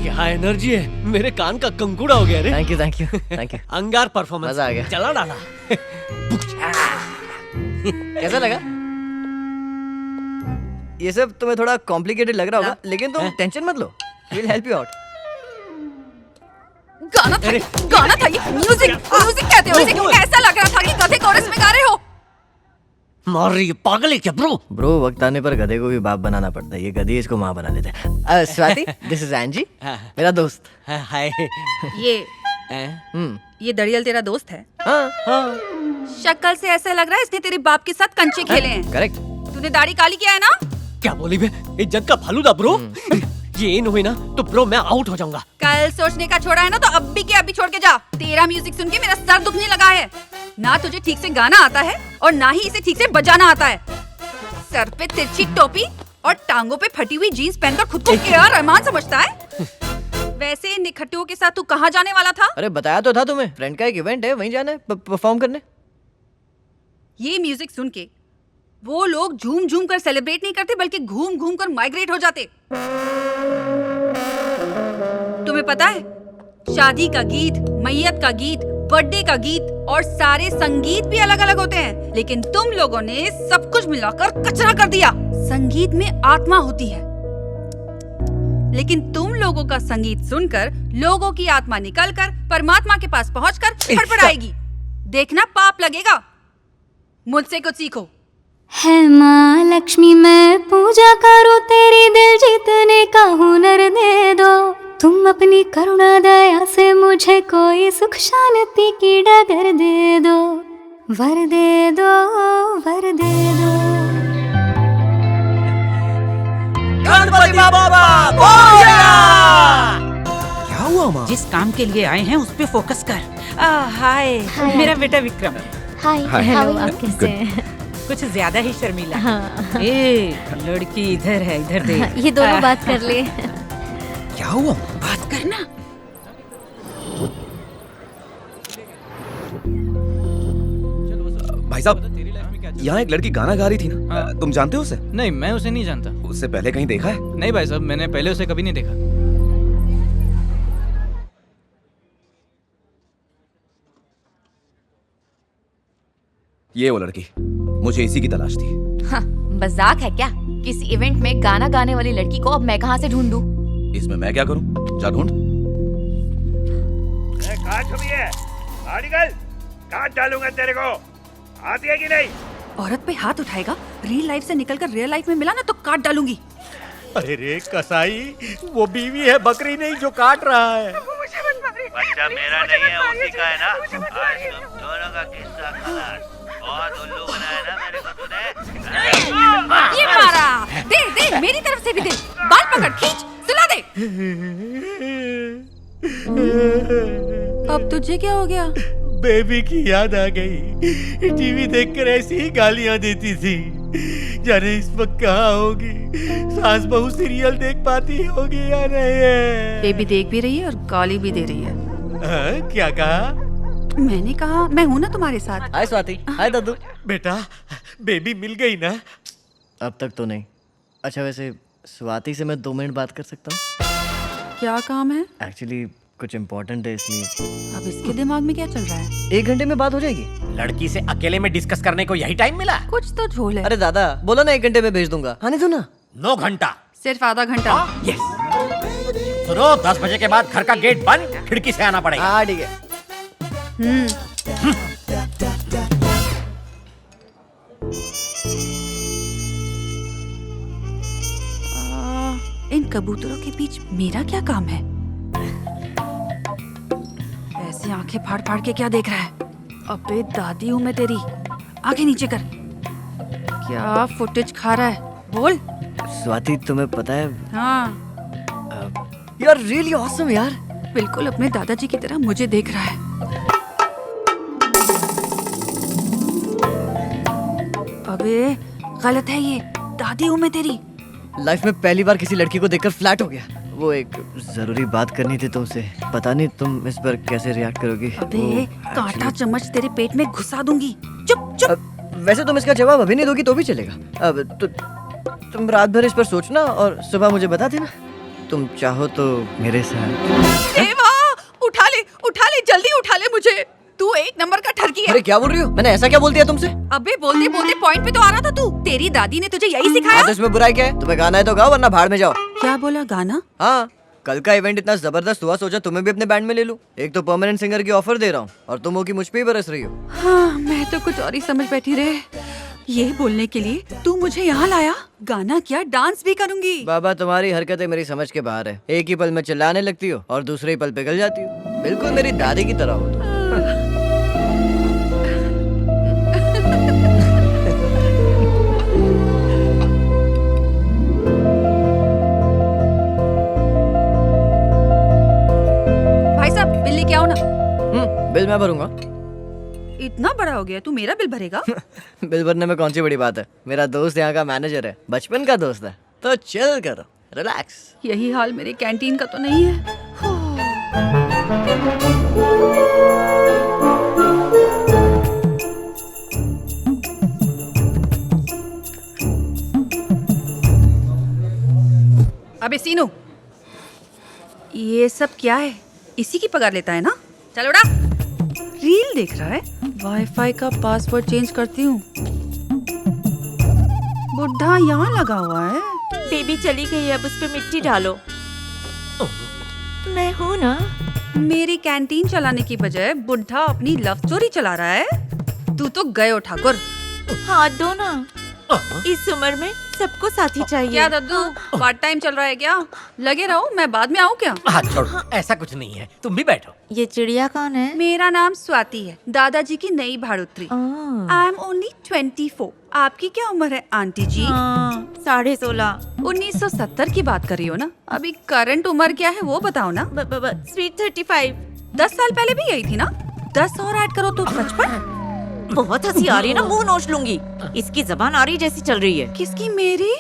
क्या एनर्जी है, मेरे कान का कंकुड़ा हो गया रे। Thank you thank you thank you. अंगार परफॉर्मेंस, मजा आ गया। चला डाला। कैसा लगा? ये सब तुम्हें थोड़ा कॉम्प्लिकेटेड लग रहा होगा, लेकिन तुम टेंशन मत लो, we'll help you out। गाना था ये, म्यूजिक कहते हो इसे। ऐसा लग रहा था कि गधे कोरस में गा रहे हो। मार रही है, पागल है क्या ब्रो? ब्रो, वक्त आने पर गधे को भी बाप बनाना पड़ता है, ये गधी इसको माँ बना लेते हैं। स्वाति, दिस इज एंजी, मेरा दोस्त। हाय। ये दड़ियल तेरा दोस्त है? हाँ, शक्ल से ऐसा लग रहा है इसने तेरे बाप के साथ कंचे खेले हैं। करेक्ट। तूने दाढ़ी काली किया है ना? क्या बोली बे, इज्जत का फालूदा ब्रो। ये इन हुई ना तो ब्रो मैं आउट हो जाऊंगा। कल सोचने का छोड़ा है ना तो अभी के अभी छोड़ के जा। तेरा म्यूजिक सुन के मेरा सर दुखने लगा है। ना तुझे ठीक से गाना आता है और ना ही इसे ठीक से बजाना आता है। सर पे तिरछी टोपी और टांगों पे फटी हुई जीन्स पहनकर खुद को क्या रहमान समझता है? वैसे इन निखट्टुओं के साथ तू कहाँ जाने वाला था? अरे बताया तो था तुम्हें, फ्रेंड का एक इवेंट है, वहीं जाना है परफॉर्म करने। ये म्यूजिक सुन के वो लोग झूम झूम कर सेलिब्रेट नहीं करते बल्कि घूम घूम कर माइग्रेट हो जाते। तुम्हें पता है, शादी का गीत, मैयत का गीत, बर्थडे का गीत और सारे संगीत भी अलग अलग होते हैं, लेकिन तुम लोगों ने सब कुछ मिलाकर कचरा कर दिया। संगीत में आत्मा होती है, लेकिन तुम लोगों का संगीत सुनकर लोगों की आत्मा निकलकर परमात्मा के पास पहुंचकर फड़फड़ाएगी। देखना पाप लगेगा। मुझसे कुछ सीखो। है माँ लक्ष्मी, मैं पूजा करूँ तेरी, दिल जीतने का हुनर दे दो। तुम अपनी करुणा दया से मुझे कोई सुख शांति की डगर दे दो। वर दे दो, वर दे दो। गणपति बाबा मोरया! क्या हुआ माँ? जिस काम के लिए आए हैं उस पे फोकस कर। हाय, मेरा बेटा विक्रम। हाय, हेलो, आप कैसे हैं? कुछ ज्यादा ही शर्मीला। हाँ। ए, लड़की इधर है, इधर दे। ये दोनों बात कर ले। क्या हुआ? बात करना। भाई साहब, यहाँ एक लड़की गाना गा रही थी ना, तुम जानते हो उसे? नहीं, मैं उसे नहीं जानता। उससे पहले कहीं देखा है? नहीं भाई साहब, मैंने पहले उसे कभी नहीं देखा। ये वो लड़की, मुझे इसी की तलाश थी। हाँ, मजाक है क्या? किसी इवेंट में गाना गाने वाली लड़की को अब मैं कहाँ से ढूंढूं? इसमें मैं क्या करूं? जा ढूंढ। कहाँ छुपी है? बाहर निकल, काट डालूंगा तेरे को। आती है कि नहीं? औरत पे हाथ उठाएगा, रियल लाइफ से निकलकर रियल लाइफ में मिला ना तो काट डालूंगी। अरे रे कसाई, वो बीवी है, बकरी नहीं जो काट रहा है। बच्चा मेरा नहीं है, उसी का है ना। आज तुम दोनों का किस्सा खलास। बहुत उल्लू बनाया ना मेरे को तूने। ये मारा। दे दे, मेरी तरफ से भी दे। बाल पकड़, खींच, सुला दे। अब तुझे क्या हो गया? बेबी की याद आ गई। टीवी देखकर ऐसी ही गालियां देती थी। जाने इस वक्त कहाँ होगी? सास बहू सीरियल देख पाती होगी या नहीं? बेबी देख भी रही है और गाली भी दे रही है। क्या कहा? मैंने कहा मैं हूँ ना तुम्हारे साथ। हाय स्वाति, हाय दादू। बेटा, बेबी मिल गई ना? अब तक तो नहीं। अच्छा, वैसे स्वाति से मैं 2 मिनट बात कर सकता हूँ? क्या काम है? एक्चुअली कुछ इम्पोर्टेंट है, इसलिए। अब इसके दिमाग में क्या चल रहा है? 1 घंटे में बात हो जाएगी। लड़की से अकेले में डिस्कस करने को यही टाइम मिला? कुछ तो झोल है। अरे दादा, बोलो ना 1 घंटे में भेज दूंगा। हाँ नहीं तो ना। 9 घंटा। सिर्फ आधा घंटा। यस। सुनो, 10 बजे के बाद घर का गेट बंद, खिड़की से आना पड़ेगा। हाँ ठीक है। इन कबूतरों के बीच मेरा क्या काम है? ऐसी आंखें फाड़ फाड़ के क्या देख रहा है? अबे दादी हूँ मैं तेरी। आंखें नीचे कर। क्या फुटेज खा रहा है? बोल। स्वाति, तुम्हें पता है, हाँ, यू आर रियली ऑसम यार। बिल्कुल अपने दादाजी की तरह मुझे देख रहा है। अबे गलत है ये। दादी हूँ मैं तेरी। लाइफ में पहली बार किसी लड़की को देखकर फ्लैट हो गया। वो एक जरूरी बात करनी थी तुमसे। पता नहीं तुम इस पर कैसे रिएक्ट करोगी। अबे कांटा चम्मच तेरे पेट में घुसा दूंगी। चुप चुप। वैसे तुम इसका जवाब अभी नहीं दोगी तो भी चलेगा। अब तुम रात भर इस पर सोचना और सुबह मुझे बता देना। तुम चाहो तो मेरे साथ। देवा, उठा ले जल्दी उठा ले मुझे। तू एक नंबर का ठरकी है। अरे क्या बोल रही हो? मैंने ऐसा क्या बोल दिया तुमसे? अबे बोलते बोलते पॉइंट पे तो आ रहा था तू। तेरी दादी ने तुझे यही सिखाया? तो इसमें बुराई क्या है? तुम्हें गाना है तो गाओ, वरना भाड़ में जाओ। क्या बोला, गाना? हाँ, कल का इवेंट इतना जबरदस्त हुआ, सोचा तुम्हें भी अपने बैंड में ले लूं। एक तो परमानेंट सिंगर की ऑफर दे रहा हूँ और तुम हो कि मुझ पे ही बरस रही हो। हाँ, मैं तो कुछ और ही समझ बैठी रहे। ये बोलने के लिए तू मुझे यहाँ लाया? गाना क्या, डांस भी करूंगी। बाबा, तुम्हारी हरकतें मेरी समझ के बाहर है। एक ही पल में चिल्लाने लगती हो और दूसरे ही पल पिघल जाती हो। बिल्कुल मेरी दादी की तरह हो तुम। भाई साहब, बिल लेके आओ ना। बिल मैं भरूंगा। इतना बड़ा हो गया, तू मेरा बिल भरेगा? बिल भरने में कौन सी बड़ी बात है? मेरा दोस्त यहाँ का मैनेजर है, बचपन का दोस्त है, तो चिल करो, रिलैक्स। यही हाल मेरी कैंटीन का तो नहीं है। अबे सीनू, ये सब क्या है? इसी की पगार लेता है ना? चल उड़ा। रील देख रहा है? वाईफाई का पासवर्ड चेंज करती हूँ। बुढ़ा यहाँ लगा हुआ है। बेबी चली गई, अब उस पे मिट्टी डालो। मैं हूँ ना। मेरी कैंटीन चलाने की बजाय बुढ़ा अपनी लव स्टोरी चला रहा है। तू तो गए ठाकुर। हाथ दो ना। इस उम्र में सबको साथी चाहिए। क्या दद्दू, पार्ट टाइम चल रहा है क्या? लगे रहो, मैं बाद में आऊँ क्या? हाथ छोड़ो, ऐसा कुछ नहीं है, तुम भी बैठो। ये चिड़िया कौन है? मेरा नाम स्वाति है, दादाजी की नई भाड़ोत्री। I am only 24। आपकी क्या उम्र है आंटी जी? 16.5। 1970 की बात कर रही हो ना? अभी करंट उम्र क्या है वो बताओ ना। स्वीट 35। 10 साल पहले भी यही थी ना? 10 और ऐड करो तो 55। बहुत हंसी आ रही है ना, मुंह नोच लूंगी। इसकी जबान आ रही जैसी चल रही है। किसकी, मेरी?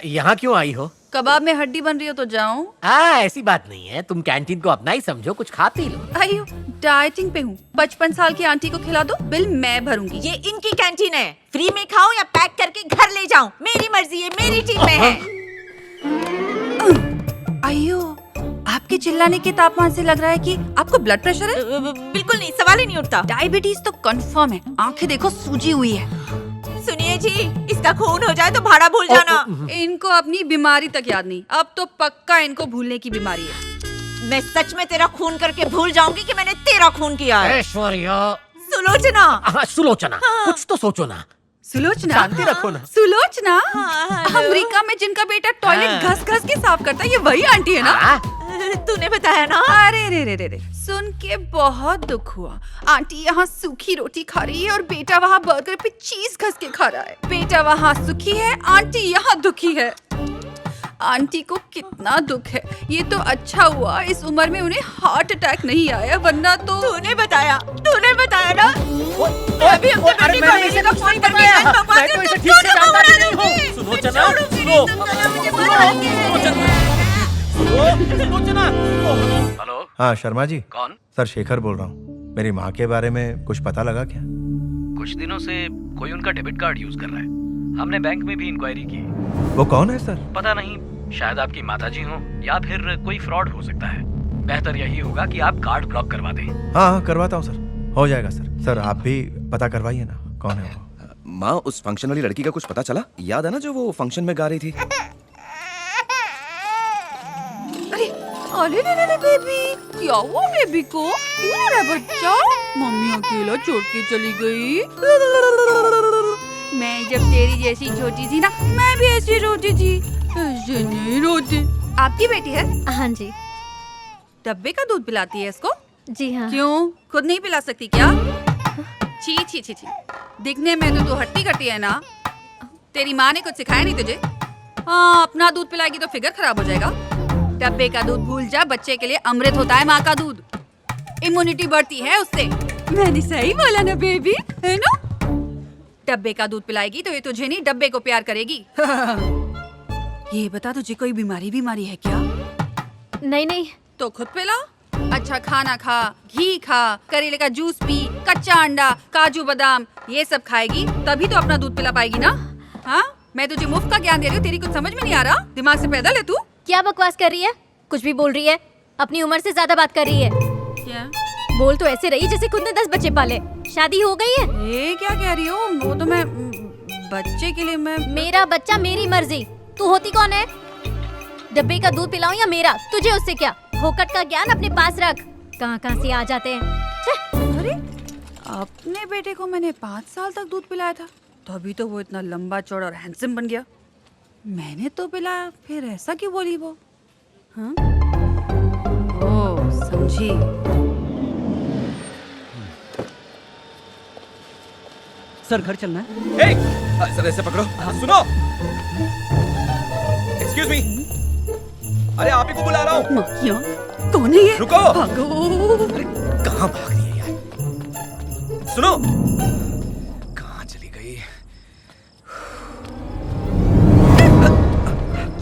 यहाँ क्यों आई हो? कबाब में हड्डी बन रही हो तो जाऊं? ऐसी बात नहीं है, तुम कैंटीन को अपना ही समझो, कुछ खा पी लो। अयो, डाइटिंग पे हूँ। 55 साल की आंटी को खिला दो, बिल मैं भरूंगी। ये इनकी कैंटीन है, फ्री में खाओ या पैक करके घर ले जाऊं, मेरी मर्जी है, मेरी टीम में है। अयो, आपके चिल्लाने के तापमान से लग रहा है कि आपको ब्लड प्रेशर है। बिल्कुल नहीं, सवाल ही नहीं उठता। डायबिटीज तो कंफर्म है, आंखें देखो सूजी हुई है। सुनिए जी, इसका खून हो जाए तो भाड़ा भूल जाना। इनको अपनी बीमारी तक याद नहीं, अब तो पक्का इनको भूलने की बीमारी है। मैं सच में तेरा खून करके भूल जाऊंगी कि मैंने तेरा खून किया है। ऐश्वर्या। सुलोचना। सुलोचना, कुछ तो सोचो ना। सुलोचना, शांति रखो ना। सुलोचना, हेलो। अमेरिका में जिनका बेटा टॉयलेट घस घस के साफ करता है, ये वही आंटी है ना? तूने बताया ना। अरे रे रे रे रे, सुन के बहुत दुख हुआ। आंटी यहाँ सूखी रोटी खा रही है और बेटा वहाँ बर्गर पे चीज घस के खा रहा है। बेटा वहाँ सुखी है, आंटी यहाँ दुखी है। आंटी को कितना दुख है। ये तो अच्छा हुआ इस उम्र में उन्हें हार्ट अटैक नहीं आया, वरना तो। तूने बताया ना। अभी अपने बेटी को ऐसे का फोन करके भगवान से तुझको तो मरा दूंगी। सुलोचना, सुलोचना। हेलो। हाँ शर्मा जी। कौन? सर शेखर बोल रहा हूँ। मेरी माँ के बारे में कुछ पता लगा क्या? कुछ दिनों से कोई उनका डेबिट कार्ड यूज कर रहा है। हमने बैंक में भी इंक्वायरी की। वो कौन है सर? पता नहीं, शायद आपकी माताजी हो या फिर कोई फ्रॉड हो सकता है। बेहतर यही होगा कि आप कार्ड ब्लॉक करवा दें। हाँ करवाता हूँ सर, हो जाएगा सर। सर आप भी पता करवाइए ना, कौन है वो? माँ, उस फंक्शन वाली लड़की का कुछ पता चला? याद है ना जो वो फंक्शन में गा रही थी? अरे अरे बेबी, क्या हुआ बेबी को? क्यों रो रहा है बच्चा? मम्मी अकेला छोड़ के चली गई। मैं जब तेरी जैसी छोटी थी ना, मैं भी ऐसी रोती थी। ऐसे नहीं रोती। आपकी बेटी है? हाँ जी। डब्बे का दूध पिलाती है इसको? जी हाँ। क्यों, खुद नहीं पिला सकती क्या? छी छी छी छी, दिखने में तो तू हट्टी कट्टी है ना। तेरी माँ ने कुछ सिखाया नहीं तुझे? हाँ, अपना दूध पिलाएगी तो फिगर खराब हो जाएगा। डब्बे का दूध भूल जा, बच्चे के लिए अमृत होता है माँ का दूध। इम्यूनिटी बढ़ती है उससे। मैंने सही बोला ना बेबी, है ना? डब्बे का दूध पिलाएगी तो ये तुझे नहीं, डब्बे को प्यार करेगी। ये बता, तुझे कोई बीमारी है क्या? नहीं। तो खुद पिला। अच्छा खाना खा, घी खा, करेले का जूस पी, कच्चा अंडा, काजू बादाम, ये सब खाएगी तभी तो अपना दूध पिला पाएगी ना। हाँ, मैं तुझे मुफ्त का ज्ञान दे रही हूँ, तेरी कुछ समझ में नहीं आ रहा? दिमाग से पैदल है तू? क्या बकवास कर रही है? कुछ भी बोल रही है, अपनी उम्र से ज्यादा बात कर रही है। क्या बोल तो ऐसे रही जैसे खुद ने 10 बच्चे पाले। शादी हो गई है? ये क्या कह रही हो? वो तो मैं बच्चे के लिए मैं मेरा बच्चा मेरी मर्जी। तू होती कौन है? डब्बे का दूध पिलाऊं या मेरा? तुझे उससे क्या? फोकट का ज्ञान अपने पास रख। कहाँ से आ जाते हैं। अरे अपने बेटे को मैंने 5 साल तक दूध पिलाया था, तभी तो वो इतना लंबा चौड़ा और हैंडसम बन गया। मैंने तो पिलाया, फिर ऐसा क्यों बोली वो? हाँ? ओ समझी। सर घर चलना है। सर ऐसे पकड़ो। सुनो, एक्सक्यूज मी, अरे आप ही को बुला रहा हूँ। माखियाँ, कौन है ये? रुको। भागो। अरे कहाँ भाग रही है यार? सुनो, कहाँ चली गई?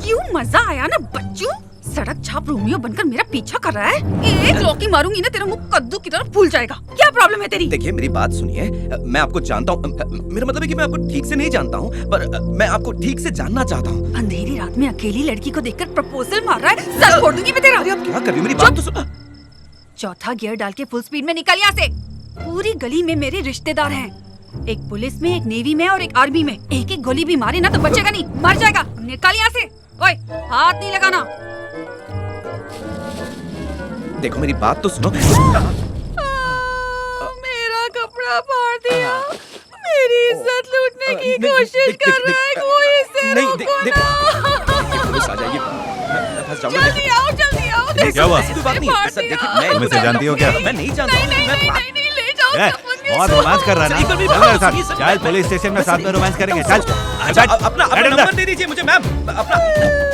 क्यों मजा आया ना बच्चों? सड़क छाप रोमियो बनकर मेरा पीछा कर रहा है। एक लौकी मारूंगी ना तेरा मुंह कद्दू की तरह फूल जाएगा। क्या प्रॉब्लम है तेरी? देखिए मेरी बात सुनिए, मैं आपको जानता हूँ, मेरा मतलब है कि मैं आपको ठीक से नहीं जानता हूँ, पर मैं आपको ठीक से जानना चाहता हूँ। अंधेरी रात में अकेली लड़की को देखकर प्रपोजल मार रहा है, सर फोड़ दूंगी मैं तेरा। अरे आप क्या कर रही हो? मेरी बात तो सुनो। चौथा गियर डाल के फुल स्पीड में निकल यहाँ से। पूरी गली में मेरे रिश्तेदार हैं, एक पुलिस में, एक नेवी में और एक आर्मी में। एक एक गोली भी मारे ना तो बचेगा नहीं, मर जाएगा। निकल यहाँ से। ओए हाथ नहीं लगाना। देखो मेरी बात तो सुनो। मेरा कपड़ा फाड़ दिया, मेरी इज्जत लूटने की कोशिश कर रहा है कोई, इसे रोको ना। पुलिस आ जाएगी, मैं फंस जाऊंगा। जल्दी आओ, जल्दी आओ। क्या हुआ? ऐसी कोई बात नहीं है। सर देखिए, मैं तुम इसे जानती हो क्या? मैं नहीं जानता हूँ। नहीं ले जाओ। ए, बहुत रोमांस कर रहा है सर, एक बार मेरी ना? बात चल सुनिए, सर। चल पुलिस स्टेशन में साथ में रोमांस करेंगे। चल अच्छा, अपना नंबर दे दीजिए मुझे मैम, अपना।